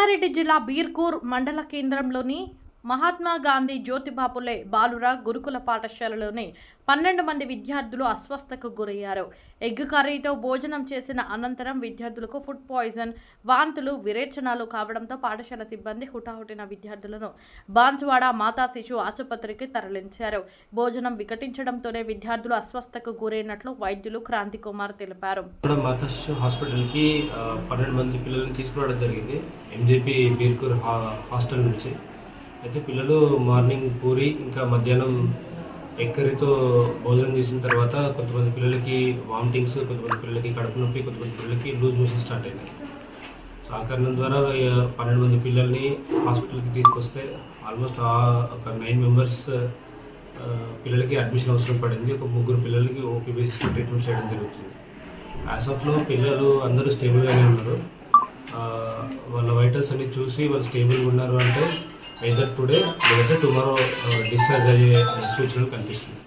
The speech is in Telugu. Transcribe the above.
రంగారెడ్డి జిల్లా బీర్కూర్ మండల కేంద్రంలోని మహాత్మా గాంధీ జ్యోతిబాపులే బాలుర గురుకుల పాఠశాలలోని 12 మంది విద్యార్థులు అస్వస్థతకు గురయ్యారు. ఎగ్ కర్రీతో భోజనం చేసిన అనంతరం విద్యార్థులకు ఫుడ్ పాయిజన్, వాంతులు, విరేచనాలు కావడంతో పాఠశాల సిబ్బంది హుటాహుటిన విద్యార్థులను బాన్సువాడ మాతా శిశు ఆసుపత్రికి తరలించారు. భోజనం వికటించడంతోనే విద్యార్థులు అస్వస్థతకు గురైనట్లు వైద్యులు క్రాంతి కుమార్ తెలిపారు. మాతా శిశు హాస్పిటల్కి 12 మంది పిల్లల్ని తీసుకురావడం జరిగింది ఎంజేపీ బీర్కూర్ హాస్టల్ నుంచి. అయితే పిల్లలు మార్నింగ్ పూరి ఇంకా మధ్యాహ్నం ఎగ్ కర్రీతో భోజనం చేసిన తర్వాత కొంతమంది పిల్లలకి వామిటింగ్స్, కొంతమంది పిల్లలకి కడుపు నొప్పి, కొంతమంది పిల్లలకి లూజ్ మోషన్ స్టార్ట్ అయింది. సో ఆ కారణం ద్వారా 12 మంది పిల్లల్ని హాస్పిటల్కి తీసుకొస్తే ఆల్మోస్ట్ ఒక 9 మెంబర్స్ పిల్లలకి అడ్మిషన్ అవసరం పడింది. ఒక 3 పిల్లలకి ఓపీ బేసిస్లో ట్రీట్మెంట్ చేయడం జరుగుతుంది. యాజ్ ఆఫ్లో పిల్లలు అందరూ స్టేబుల్గానే ఉన్నారు. వాళ్ళ వైటల్స్ అన్ని చూసి వాళ్ళు స్టేబుల్గా ఉన్నారు అంటే either టుడే లేదా టుమారో డిశ్చార్జ్ అయ్యే సూచనలు కనిపిస్తుంది.